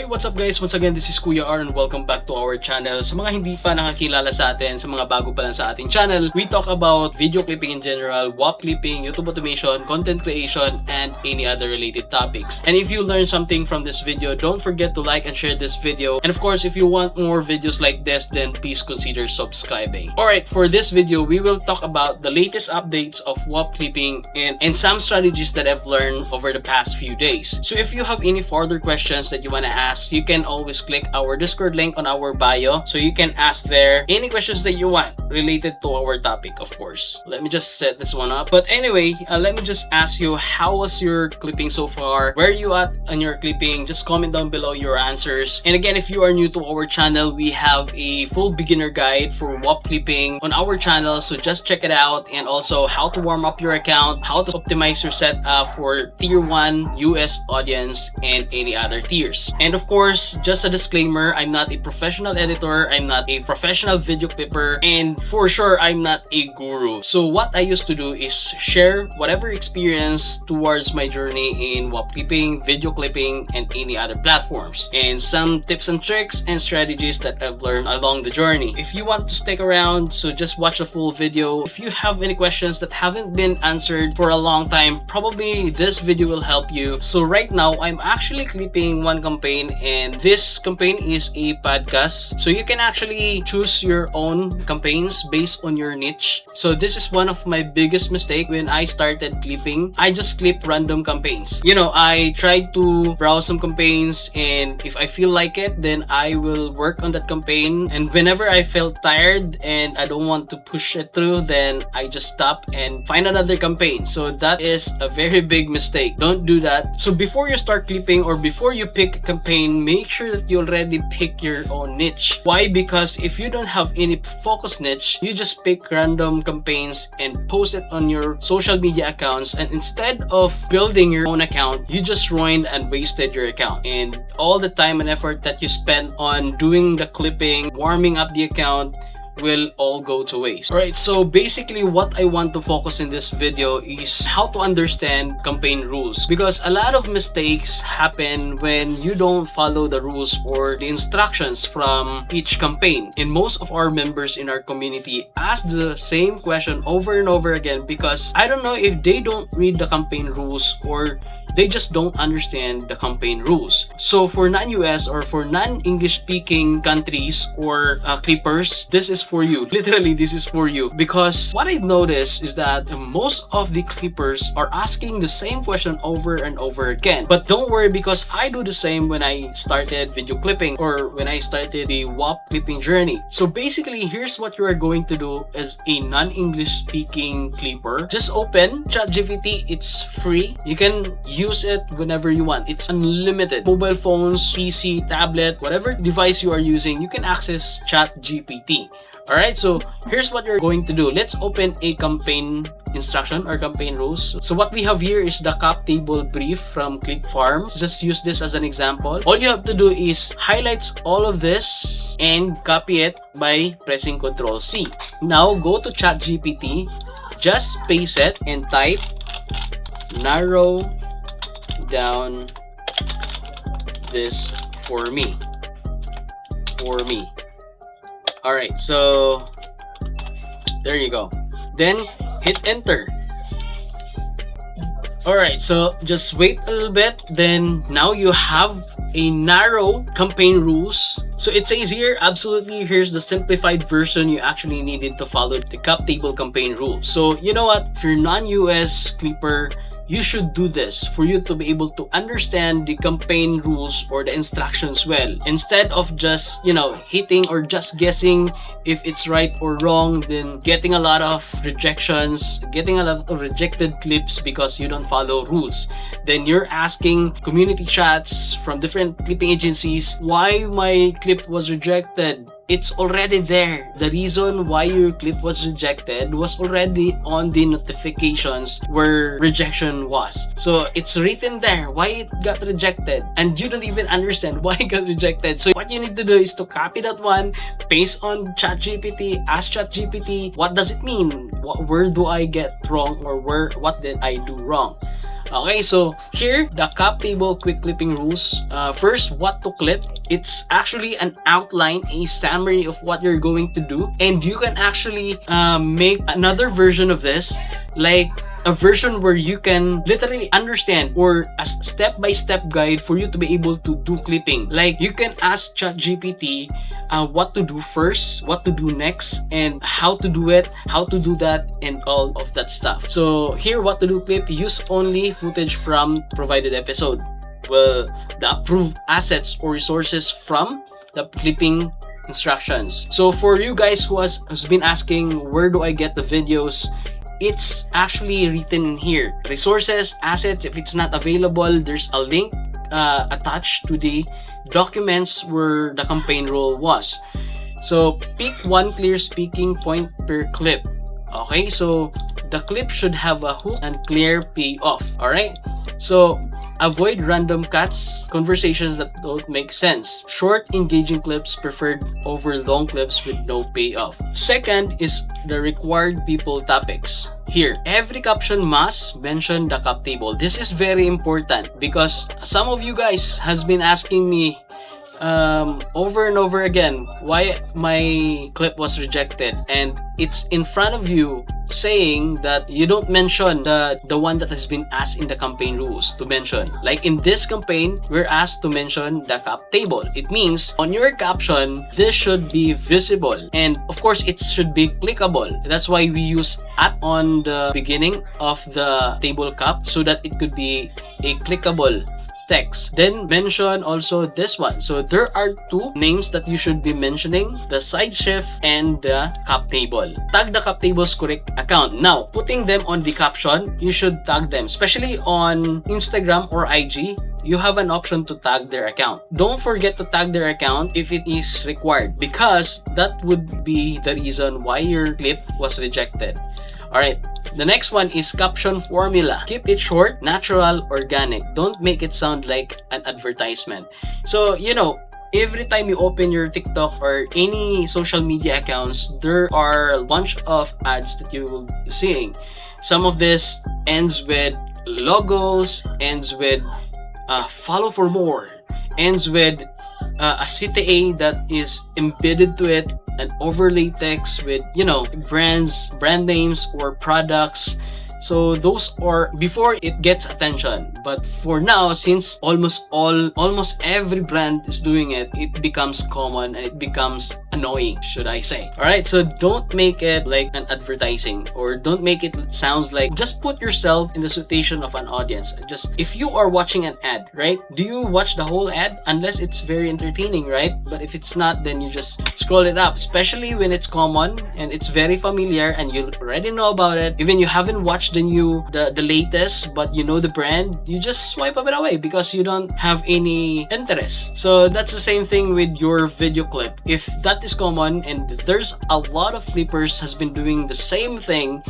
Hey, what's up guys? Once again, this is Kuya R and welcome back to our channel. Sa mga hindi pa nakakilala sa atin, sa mga bago pa lang sa ating channel, we talk about video clipping in general, Whop clipping, YouTube automation, content creation, and any other related topics. And if you learned something from this video, don't forget to like and share this video. And of course, if you want more videos like this, then please consider subscribing. Alright, for this video, we will talk about the latest updates of Whop clipping and some strategies that I've learned over the past few days. So if you have any further questions that you want to ask, you can always click our Discord link on our bio, so you can ask there any questions that you want related to our topic, of course. Let me just set this one up. But anyway, let me just ask you, how was your clipping so far? Where are you at on your clipping? Just comment down below your answers. And again, if you are new to our channel, we have a full beginner guide for Whop clipping on our channel, so just check it out. And also how to warm up your account, how to optimize your setup for tier 1 US audience and any other tiers. And of course, just a disclaimer, I'm not a professional editor, I'm not a professional video clipper, and for sure I'm not a guru. So what I used to do is share whatever experience towards my journey in Whop clipping, video clipping, and any other platforms, and some tips and tricks and strategies that I've learned along the journey. If you want to stick around, so just watch the full video. If you have any questions that haven't been answered for a long time, probably this video will help you. So right now, I'm actually clipping one campaign, and this campaign is a podcast, so you can actually choose your own campaigns based on your niche. So this is one of my biggest mistake when I started clipping. I just clip random campaigns. You know, I tried to browse some campaigns, and if I feel like it, then I will work on that campaign. And whenever I felt tired and I don't want to push it through, then I just stop and find another campaign. So that is a very big mistake. Don't do that. So before you start clipping or before you pick a campaign, make sure that you already pick your own niche. Why? Because if you don't have any focus niche, you just pick random campaigns and post it on your social media accounts, and instead of building your own account, you just ruined and wasted your account, and all the time and effort that you spend on doing the clipping, warming up the account, will all go to waste. Alright, so basically what I want to focus in this video is how to understand campaign rules, because a lot of mistakes happen when you don't follow the rules or the instructions from each campaign. And most of our members in our community ask the same question over and over again, because I don't know if they don't read the campaign rules or they just don't understand the campaign rules. So for non-US or for non-English speaking countries or clippers, this is for you. Literally, this is for you. Because what I've noticed is that most of the clippers are asking the same question over and over again. But don't worry, because I do the same when I started video clipping or when I started the Whop clipping journey. So basically, here's what you are going to do as a non-English speaking clipper. Just open ChatGPT. It's free. You can use it whenever you want. It's unlimited. Mobile phones, PC, tablet, whatever device you are using, you can access ChatGPT. Alright, so here's what you're going to do. Let's open a campaign instruction or campaign rules. So what we have here is the cap table brief from Clip Farm. Just use this as an example. All you have to do is highlight all of this and copy it by pressing Ctrl C. Now go to ChatGPT, just paste it and type narrow down this for me. Alright, so there you go. Then hit enter. Alright, so just wait a little bit. Then now you have a narrow campaign rules. So it says here, absolutely, here's the simplified version you actually needed to follow the cap table campaign rules. So you know what, if you're non-US clipper, you should do this for you to be able to understand the campaign rules or the instructions well, instead of just, you know, hitting or just guessing if it's right or wrong, then getting a lot of rejections, getting a lot of rejected clips because you don't follow rules. Then you're asking community chats from different clipping agencies why my clip was rejected. It's already there. The reason why your clip was rejected was already on the notifications where rejection was. So it's written there why it got rejected, and you don't even understand why it got rejected. So what you need to do is to copy that one, paste on ChatGPT, ask ChatGPT, what does it mean? What word do I get wrong, or what did I do wrong? Okay, so here, the cap table quick clipping rules. First, what to clip. It's actually an outline, a summary of what you're going to do. And you can actually make another version of this, like a version where you can literally understand, or a step-by-step guide for you to be able to do clipping. Like you can ask ChatGPT what to do first, what to do next, and how to do it, how to do that, and all of that stuff. So here, what to do clip, use only footage from provided episode. Well, the approved assets or resources from the clipping instructions. So for you guys who has been asking, where do I get the videos? It's actually written in here. Resources, assets, if it's not available, there's a link attached to the documents where the campaign role was. So pick one clear speaking point per clip. Okay, so the clip should have a hook and clear payoff. Alright, so avoid random cuts, conversations that don't make sense. Short, engaging clips preferred over long clips with no payoff. Second is the required people topics. Here, every caption must mention the cap table. This is very important because some of you guys has been asking me over and over again why my clip was rejected, and it's in front of you saying that you don't mention the one that has been asked in the campaign rules to mention. Like in this campaign, we're asked to mention the cap table. It means on your caption, this should be visible, and of course it should be clickable. That's why we use at on the beginning of the table cap so that it could be a clickable text. Then mention also this one. So there are two names that you should be mentioning, the side shift and the cap table. Tag the cap table's correct account. Now, putting them on the caption, you should tag them, especially on Instagram or IG. You have an option to tag their account. Don't forget to tag their account if it is required, because that would be the reason why your clip was rejected. Alright, the next one is caption formula. Keep it short, natural, organic. Don't make it sound like an advertisement. So, you know, every time you open your TikTok or any social media accounts, there are a bunch of ads that you will be seeing. Some of this ends with logos, ends with follow for more, ends with a CTA that is embedded to it, an overlay text with, you know, brand names or products. So those are before it gets attention, but for now, since almost every brand is doing it, it becomes common and it becomes annoying, should I say. Alright, so don't make it like an advertising, or don't make it sounds like, just put yourself in the situation of an audience. Just if you are watching an ad, right? Do you watch the whole ad? Unless it's very entertaining, right? But if it's not, then you just scroll it up, especially when it's common and it's very familiar and you already know about it. Even you haven't watched the latest, but you know the brand, you just swipe a bit away because you don't have any interest. So that's the same thing with your video clip. If that is common and there's a lot of clippers has been doing the same thing,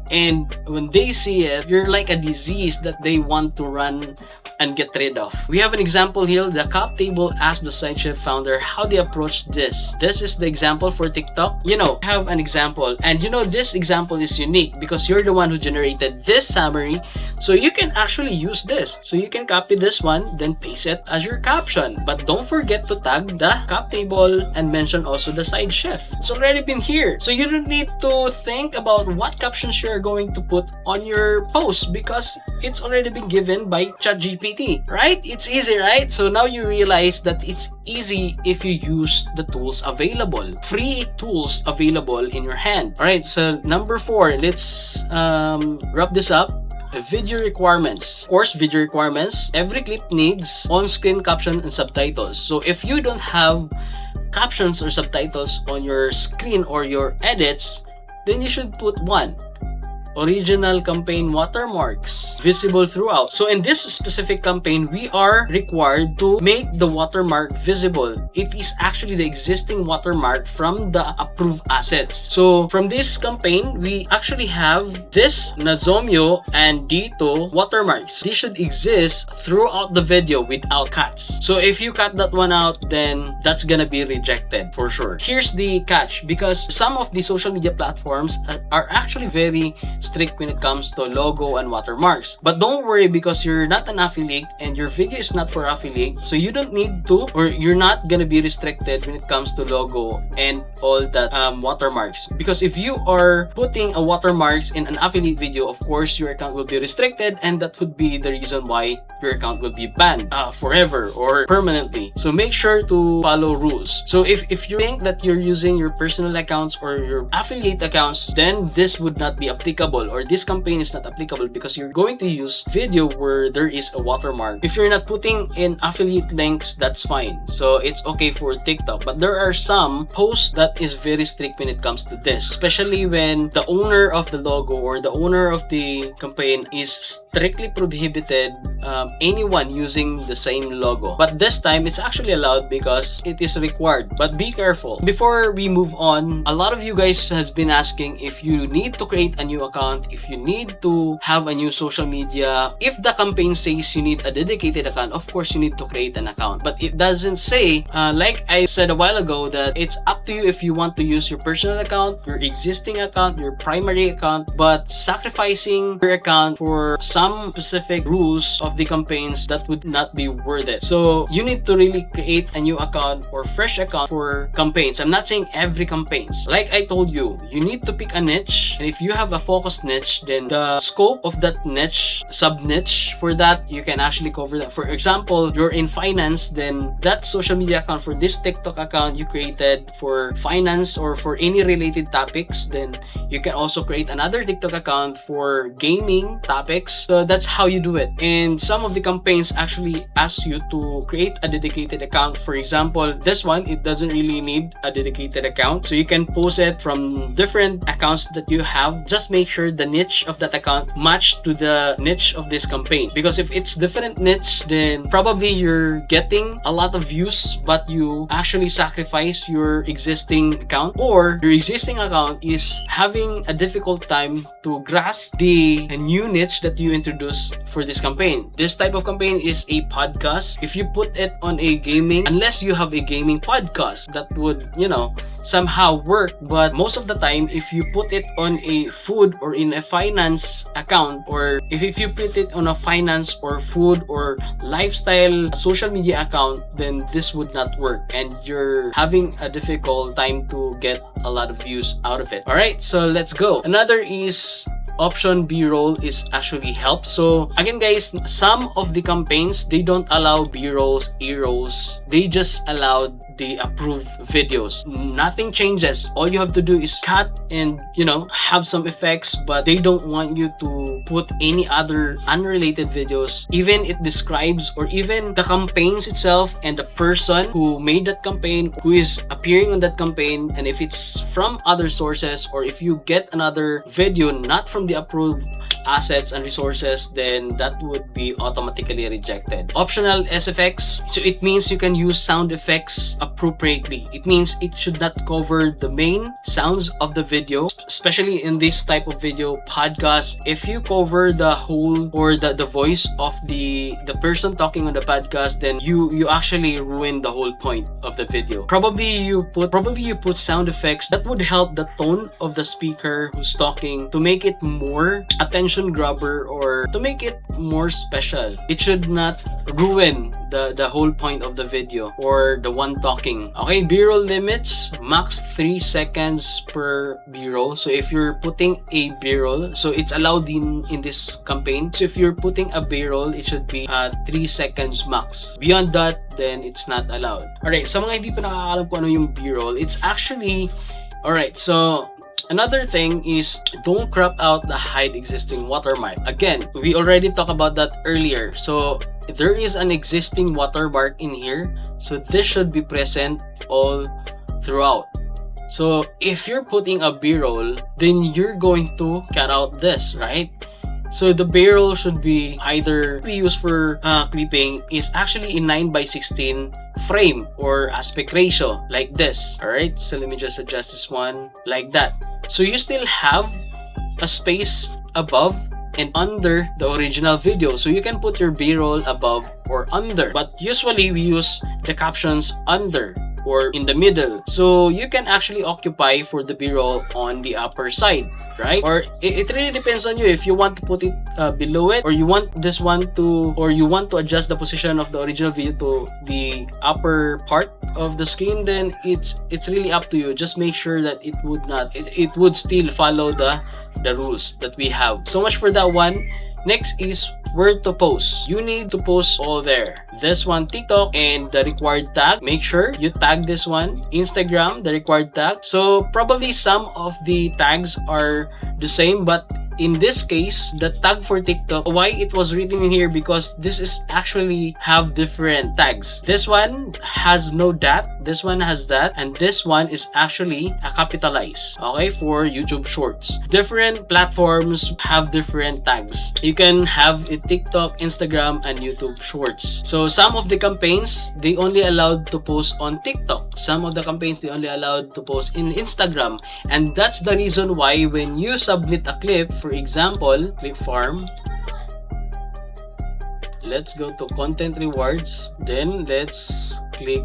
and when they see it, you're like a disease that they want to run and get rid of. We have an example here. The cap table asked the SideShift founder how they approached this. This is the example for TikTok. You know, have an example, and you know this example is unique because you're the one who generated this summary, so you can actually use this. So you can copy this one, then paste it as your caption. But don't forget to tag the cap table and mention also the side shift. It's already been here, so you don't need to think about what captions you're going to put on your post because it's already been given by ChatGPT, right? It's easy, right? So now you realize that it's easy if you use the tools available, free tools available in your hand. All right, so number 4, let's wrap this up. The video requirements. Of course, video requirements. Every clip needs on-screen caption and subtitles. So if you don't have captions or subtitles on your screen or your edits, then you should put one. Original campaign watermarks visible throughout. So in this specific campaign, we are required to make the watermark visible. It is actually the existing watermark from the approved assets. So from this campaign, we actually have this Nazomyo and Dito watermarks. These should exist throughout the video without cuts. So if you cut that one out, then that's gonna be rejected for sure. Here's the catch, because some of the social media platforms are actually very strict when it comes to logo and watermarks. But don't worry, because you're not an affiliate and your video is not for affiliate, so you don't need to, or you're not gonna be restricted when it comes to logo and all that watermarks. Because if you are putting a watermarks in an affiliate video, of course your account will be restricted, and that would be the reason why your account will be banned forever or permanently. So make sure to follow rules. So if you think that you're using your personal accounts or your affiliate accounts, then this would not be applicable, or this campaign is not applicable, because you're going to use video where there is a watermark. If you're not putting in affiliate links, that's fine. So it's okay for TikTok. But there are some posts that is very strict when it comes to this, especially when the owner of the logo or the owner of the campaign is strictly prohibited anyone using the same logo. But this time it's actually allowed because it is required. But be careful. Before we move on, a lot of you guys has been asking if you need to create a new account, if you need to have a new social media. If the campaign says you need a dedicated account, of course you need to create an account. But it doesn't say, like I said a while ago, that it's up to you if you want to use your personal account, your existing account, your primary account. But sacrificing your account for some specific rules of the campaigns, that would not be worth it. So you need to really create a new account or fresh account for campaigns. I'm not saying every campaigns. Like I told you, you need to pick a niche, and if you have a focused niche, then the scope of that niche, sub-niche for that, you can actually cover that. For example, you're in finance, then that social media account for this TikTok account you created for finance or for any related topics, then you can also create another TikTok account for gaming topics. So that's how you do it. And some of the campaigns actually ask you to create a dedicated account. For example, this one, it doesn't really need a dedicated account, so you can post it from different accounts that you have. Just make sure the niche of that account match to the niche of this campaign, because if it's different niche, then probably you're getting a lot of views, but you actually sacrifice your existing account, or your existing account is having a difficult time to grasp the new niche that you introduce for this campaign. This type of campaign is a podcast. If you put it on a gaming, unless you have a gaming podcast, that would, somehow work. But most of the time, if you put it on a food or in a finance account, or if you put it on a finance or food or lifestyle social media account, then this would not work, and you're having a difficult time to get a lot of views out of it. Alright, so let's go. Another is option B-roll is actually helps. So again guys, some of the campaigns, they don't allow B-rolls, E-rolls. They just allow the approved videos. Nothing changes. All you have to do is cut and have some effects, but they don't want you to put any other unrelated videos. Even it describes, or even the campaigns itself and the person who made that campaign, who is appearing on that campaign, and if it's from other sources, or if you get another video not from the approved assets and resources, then that would be automatically rejected. Optional SFX, so it means you can use sound effects appropriately. It means it should not cover the main sounds of the video, especially in this type of video podcast. If you cover the whole or the voice of the person talking on the podcast, then you actually ruin the whole point of the video. Probably you put sound effects that would help the tone of the speaker who's talking to make it more attention grabber, or to make it more special. It should not ruin the whole point of the video or the one talking. Okay, B-roll limits, max 3 seconds per B-roll. So if you're putting a B-roll, so it's allowed in this campaign. So if you're putting a B-roll, it should be 3 seconds max. Beyond that, then it's not allowed. Alright, sa mga hindi pa nakakaalam kung ano yung B-roll, it's actually, alright, so another thing is, don't crop out the hide existing watermark. Again, we already talked about that earlier. So there is an existing watermark in here, so this should be present all throughout. So if you're putting a B-roll, then you're going to cut out this, right? So the B-roll should be either used for clipping is actually in 9:16 frame or aspect ratio, like this. Alright, so let me just adjust this one like that. So you still have a space above and under the original video, so you can put your B-roll above or under, but usually we use the captions under or in the middle. So you can actually occupy for the B-roll on the upper side, right? Or it really depends on you if you want to put it below it, or you want this one to, or you want to adjust the position of the original video to the upper part of the screen. Then it's really up to you. Just make sure that it would still follow the rules that we have. So much for that one. Next is where to post. You need to post all there. This one, TikTok, and the required tag. Make sure you tag this one. Instagram, the required tag. So probably some of the tags are the same, but in this case, the tag for TikTok, why it was written in here, because this is actually have different tags. This one has no that, this one has that, and this one is actually a capitalized, okay, for YouTube Shorts. Different platforms have different tags. You can have it TikTok, Instagram, and YouTube Shorts. So some of the campaigns, they only allowed to post on TikTok. Some of the campaigns, they only allowed to post in Instagram. And that's the reason why when you submit a clip, for example, clip farm, let's go to content rewards, then let's click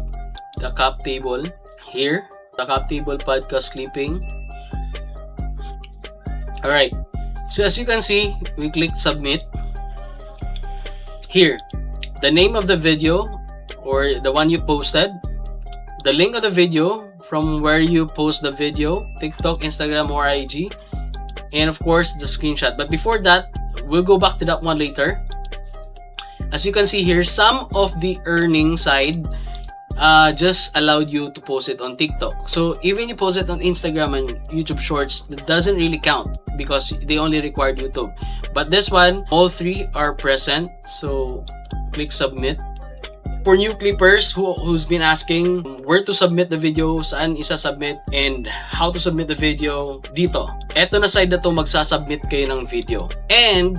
the cap table here, the cap table podcast clipping. Alright, so as you can see, we click submit. Here, the name of the video or the one you posted, the link of the video from where you post the video, TikTok, Instagram, or IG, and of course the screenshot. But before that, we'll go back to that one later. As you can see here, some of the earning side just allowed you to post it on TikTok. So even you post it on Instagram and YouTube Shorts, it doesn't really count because they only required YouTube. But this one, all three are present. So click submit. For new clippers who's been asking where to submit the video, saan isa-submit, and how to submit the video, dito. Eto na side na to, magsasubmit kayo ng video. And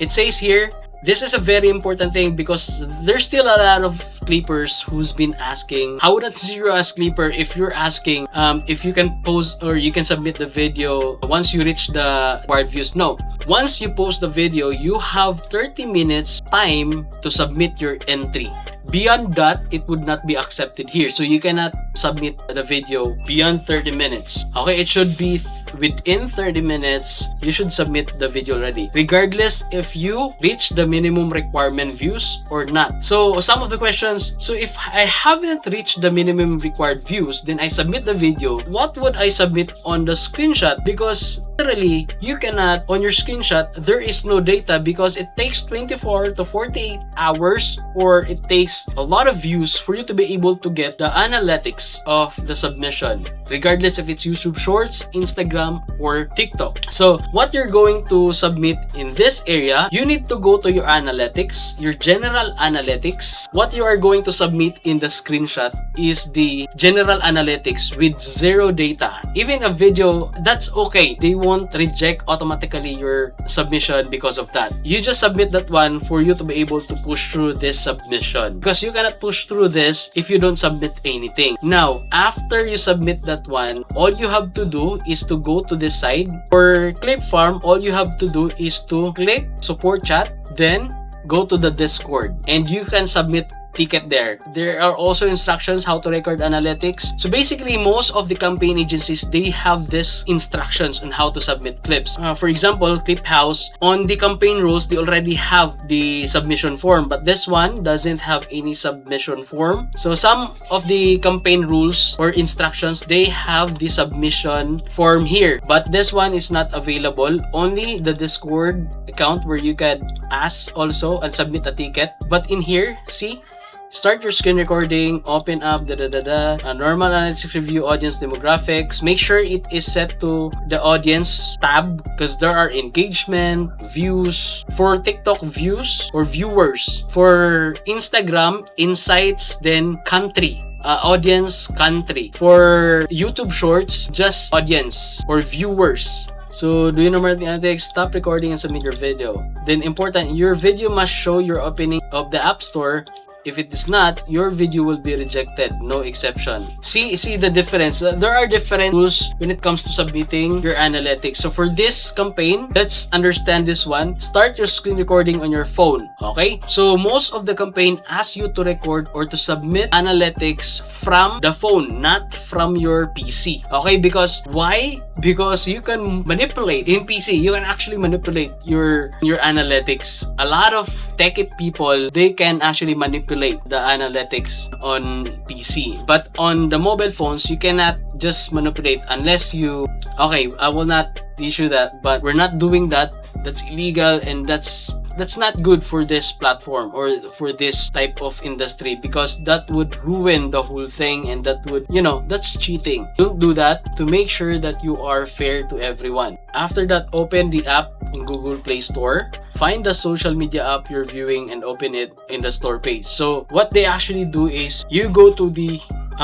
it says here, this is a very important thing because there's still a lot of clippers who's been asking, how would I consider you as clipper if you're asking if you can post or you can submit the video once you reach the required views? No. Once you post the video, you have 30 minutes time to submit your entry. Beyond that, it would not be accepted here. So you cannot submit the video beyond 30 minutes. Okay, it should be within 30 minutes, you should submit the video already, regardless if you reach the minimum requirement views or not. So some of the questions, so if I haven't reached the minimum required views, then I submit the video, what would I submit on the screenshot? Because literally, you cannot, on your screenshot, there is no data because it takes 24 to 48 hours, or it takes a lot of views for you to be able to get the analytics of the submission, regardless if it's YouTube Shorts, Instagram, or TikTok. So what you're going to submit in this area, you need to go to your analytics, your general analytics. What you are going to submit in the screenshot is the general analytics with zero data. Even a video, that's okay. They won't reject automatically your submission because of that. You just submit that one for you to be able to push through this submission, because you cannot push through this if you don't submit anything. Now, after you submit that one, all you have to do is to go to this side. For clip farm, all you have to do is to click support chat, then go to the Discord, and you can submit ticket there. There are also instructions how to record analytics. So basically, most of the campaign agencies, they have this instructions on how to submit clips. For example, Clip House, on the campaign rules, they already have the submission form, but this one doesn't have any submission form. So some of the campaign rules or instructions, they have the submission form here, but this one is not available. Only the Discord account where you can ask also and submit a ticket. But in here, see, start your screen recording, open up a normal analytics review, audience demographics. Make sure it is set to the audience tab because there are engagement, views. For TikTok, views or viewers. For Instagram, insights, then country. Audience, country. For YouTube Shorts, just audience or viewers. So, do you know analytics? Stop recording and submit your video. Then, important, your video must show your opening of the App Store If it is not, your video will be rejected, no exception. See the difference. There are different rules when it comes to submitting your analytics. So for this campaign, let's understand this one. Start your screen recording on your phone. Okay? So most of the campaign asks you to record or to submit analytics from the phone, not from your PC. Okay? Because why? Because you can manipulate in PC. You can actually manipulate your analytics. A lot of techie people, they can actually manipulate the analytics on PC. But on the mobile phones, you cannot just manipulate unless you... Okay, I will not issue that, but we're not doing that. That's illegal, and that's not good for this platform or for this type of industry, because that would ruin the whole thing, and that would, that's cheating. Don't do that, to make sure that you are fair to everyone. After that, open the app in Google Play Store. Find the social media app you're viewing and open it in the store page. So what they actually do is you go to the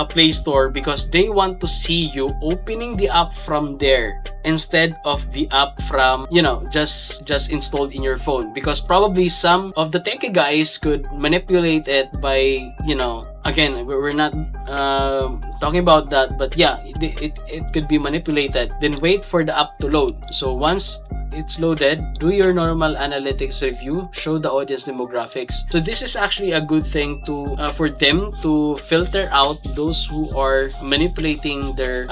Play Store because they want to see you opening the app from there instead of the app from, just installed in your phone, because probably some of the techie guys could manipulate it by, again, we're not talking about that, but yeah, it could be manipulated. Then wait for the app to load. So once it's loaded, do your normal analytics review, show the audience demographics. So this is actually a good thing to for them to filter out those who are manipulating their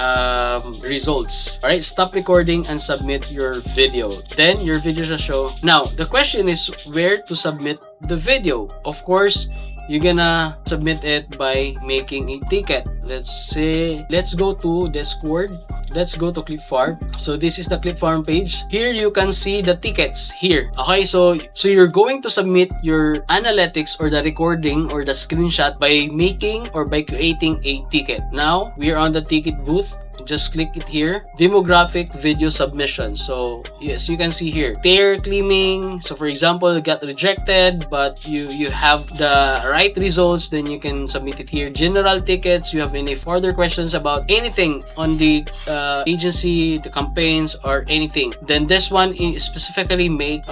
results. All right, stop recording and submit your video. Then your video shall show. Now the question is where to submit the video. Of course, you're gonna submit it by making a ticket. Let's go to Discord. Let's go to Clip Farm. So this is the Clip Farm page. Here you can see the tickets here. Okay, so you're going to submit your analytics or the recording or the screenshot by making or by creating a ticket. Now we are on the ticket booth. Just click it here, demographic video submission. So yes, you can see here pair claiming. So for example, it got rejected, but you have the right results, then you can submit it here. General tickets, you have any further questions about anything on the agency, the campaigns, or anything, then this one is specifically made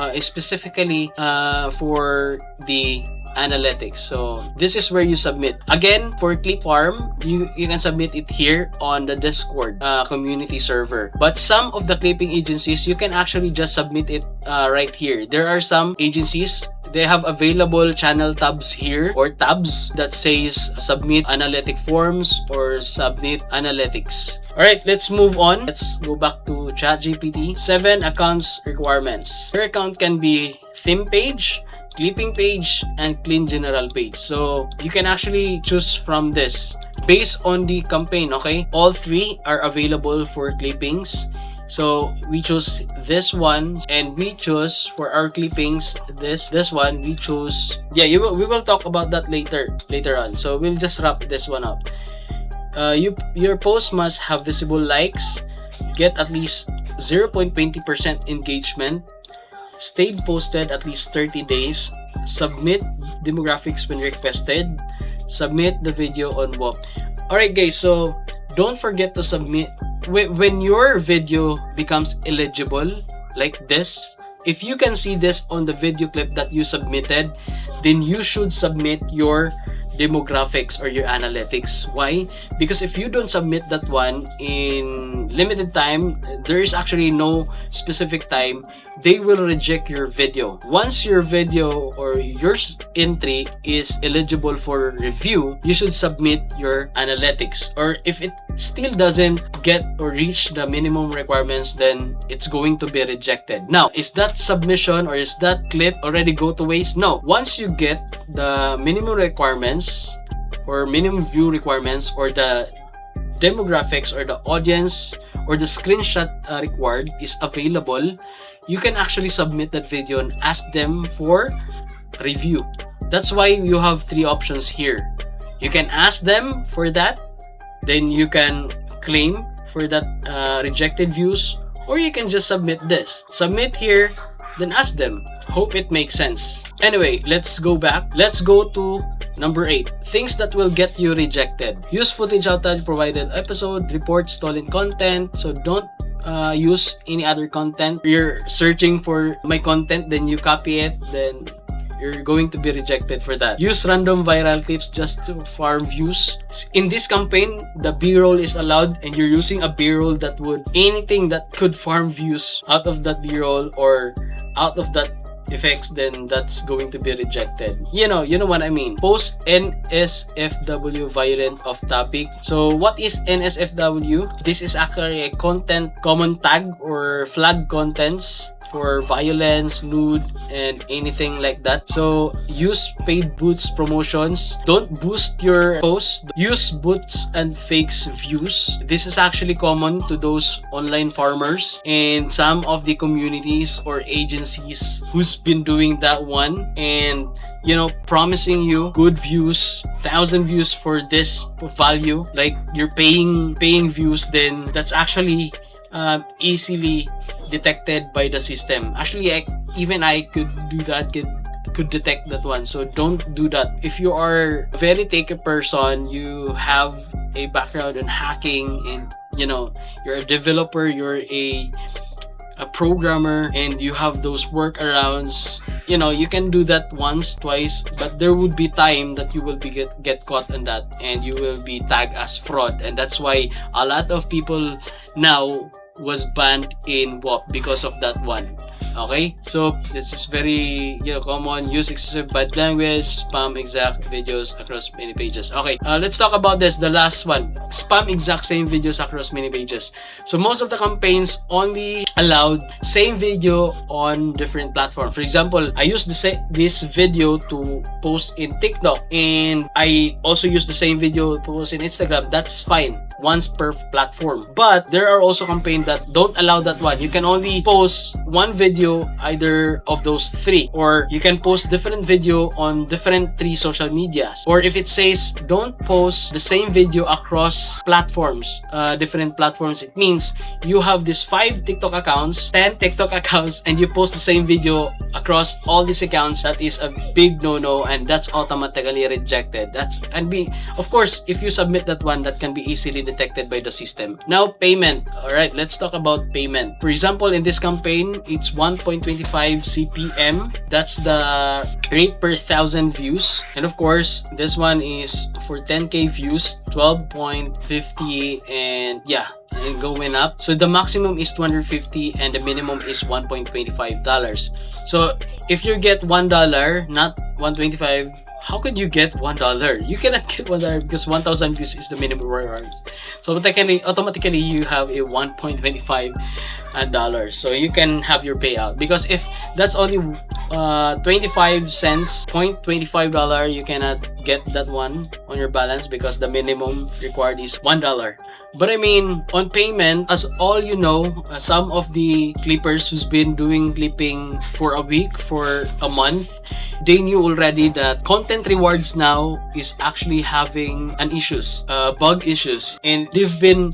for the analytics. So this is where you submit. Again, for Clip Farm, you can submit it here on the Discord community server. But some of the clipping agencies, you can actually just submit it right here. There are some agencies, they have available channel tabs here, or tabs that says submit analytic forms or submit analytics. Alright, let's move on. Let's go back to ChatGPT. 7 accounts requirements. Your account can be theme page, clipping page, and clean general page. So you can actually choose from this based on the campaign. Okay, all three are available for clippings. So we choose this one, and we choose for our clippings this one. We choose, yeah, we will talk about that later on. So we'll just wrap this one up. Your post must have visible likes, get at least 0.20% engagement, stayed posted at least 30 days, submit demographics when requested, submit the video on Whop. Alright guys, so don't forget to submit when your video becomes eligible like this. If you can see this on the video clip that you submitted, then you should submit your demographics or your analytics. Why? Because if you don't submit that one in limited time, there is actually no specific time, they will reject your video. Once your video or your entry is eligible for review, you should submit your analytics. Or if it still doesn't get or reach the minimum requirements, then it's going to be rejected. Now, is that submission or is that clip already go to waste? No. Once you get the minimum requirements or minimum view requirements or the demographics or the audience or the screenshot required is available, you can actually submit that video and ask them for review. That's why you have three options here. You can ask them for that, then you can claim for that rejected views, or you can just submit this. Submit here, then ask them. Hope it makes sense. Anyway, let's go back. Let's go to number 8. Things that will get you rejected. Use footage outside provided episode, report stolen content. So don't use any other content. You're searching for my content, then you copy it, then you're going to be rejected for that. Use random viral clips just to farm views. In this campaign, the B-roll is allowed, and you're using a B-roll that would anything that could farm views out of that B-roll or out of that effects, then that's going to be rejected. You know what I mean. Post NSFW violent off topic. So what is NSFW? This is actually a content common tag or flag contents for violence, nude, and anything like that. So use paid boots promotions. Don't boost your post. Use boots and fakes views. This is actually common to those online farmers and some of the communities or agencies who's been doing that one, and promising you good views, 1,000 views for this value. Like you're paying views, then that's actually easily detected by the system. Actually, I could do that, could detect that one. So don't do that. If you are a very tech person, you have a background in hacking, and you're a developer, you're a programmer, and you have those workarounds, you can do that once, twice, but there would be time that you will be get caught on that, and you will be tagged as fraud. And that's why a lot of people now was banned in Whop because of that one. Okay, so this is very common. Use excessive bad language, spam exact videos across many pages. Okay, let's talk about this, the last one. Spam exact same videos across many pages. So most of the campaigns only allowed same video on different platforms. For example, I used this video to post in TikTok, and I also use the same video to post in Instagram. That's fine, once per platform. But there are also campaigns that don't allow that one. You can only post one video either of those three, or you can post different video on different 3 social medias. Or if it says don't post the same video across platforms, different platforms, it means you have these 5 TikTok accounts, 10 TikTok accounts, and you post the same video across all these accounts. That is a big no-no, and that's automatically rejected. Of course, if you submit that one, that can be easily detected by the system. Now, payment. All right, let's talk about payment. For example, in this campaign, it's 1.25 CPM. That's the rate per 1,000 views. And of course, this one is for 10k views, 12.50, and and going up. So the maximum is 250 and the minimum is $1.25. So if you get $1, not 125, how could you get $1? You cannot get $1 because 1,000 views is the minimum requirement. So automatically you have a $1.25. So you can have your payout, because if that's only 25 cents, $0.25, you cannot get that one on your balance because the minimum required is $1. But I mean, on payment, as all you know, some of the clippers who's been doing clipping for a week, for a month, they knew already that content rewards now is actually having bug issues, and they've been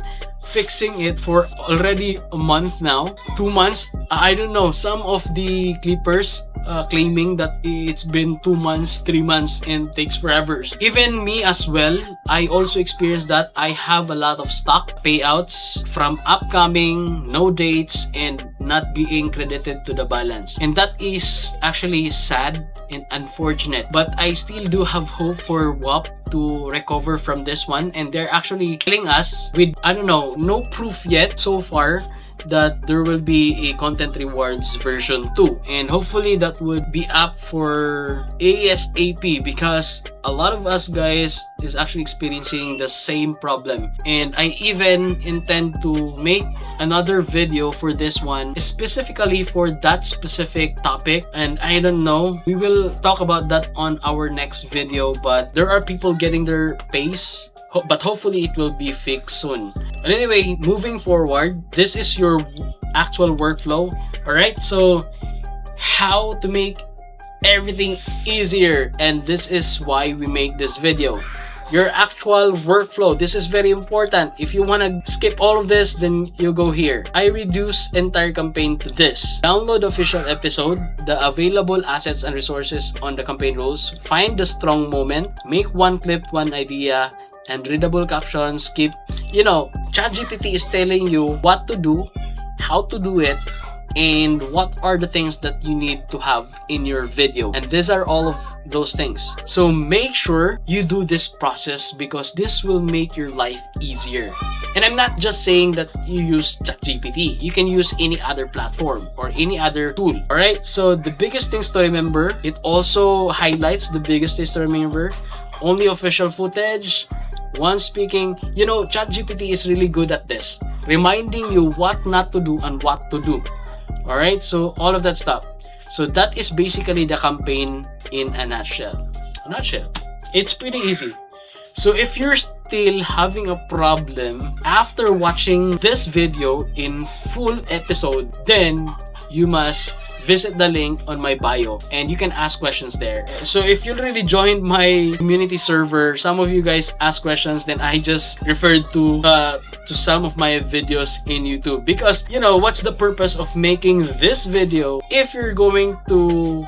fixing it for already a month now, 2 months. I don't know, some of the clippers claiming that it's been 2 months, 3 months, and takes forever. Even me as well, I also experienced that. I have a lot of stock payouts from upcoming, no dates, and not being credited to the balance. And that is actually sad and unfortunate. But I still do have hope for Whop to recover from this one. And they're actually telling us with, I don't know, no proof yet so far, that there will be a content rewards version 2, and hopefully that would be up for ASAP, because a lot of us guys is actually experiencing the same problem. And I even intend to make another video for this one, specifically for that specific topic, and I don't know, we will talk about that on our next video. But there are people getting their pays, but hopefully it will be fixed soon. But anyway, moving forward, this is your actual workflow. Alright, so how to make everything easier, and this is why we make this video. Your actual workflow, this is very important. If you want to skip all of this, then you go here. I reduce entire campaign to this. Download official episode, the available assets and resources on the campaign rules, find the strong moment, make one clip, one idea, and readable captions. ChatGPT is telling you what to do, how to do it, and what are the things that you need to have in your video. And these are all of those things. So make sure you do this process because this will make your life easier. And I'm not just saying that you use ChatGPT. You can use any other platform or any other tool. Alright, so the biggest things to remember, it also highlights the biggest things to remember. Only official footage, one speaking. You know, ChatGPT is really good at this, reminding you what not to do and what to do. Alright, so all of that stuff. So that is basically the campaign in a nutshell. It's pretty easy. So if you're still having a problem after watching this video in full episode, then you must visit the link on my bio and you can ask questions there. So if you already joined my community server, some of you guys ask questions, then I just referred to some of my videos in YouTube, because you know what's the purpose of making this video if you're going to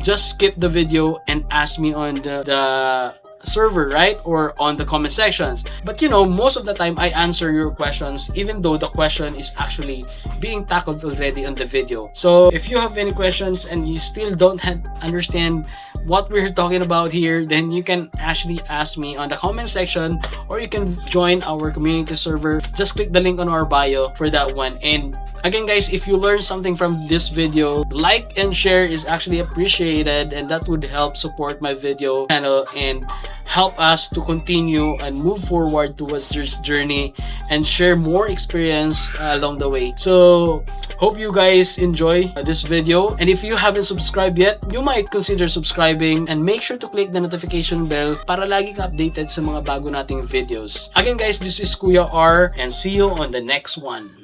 just skip the video and ask me on the server, right? Or on the comment sections. But you know, most of the time I answer your questions even though the question is actually being tackled already on the video. So if you have any questions and you still don't understand what we're talking about here, then you can actually ask me on the comment section, or you can join our community server. Just click the link on our bio for that one. And again guys, if you learned something from this video, like and share is actually appreciated, and that would help support my video channel and help us to continue and move forward towards this journey and share more experience along the way. So hope you guys enjoy this video, and if you haven't subscribed yet, you might consider subscribing and make sure to click the notification bell para lagi ka updated sa mga bago nating videos. Again guys, this is Kuya R, and see you on the next one.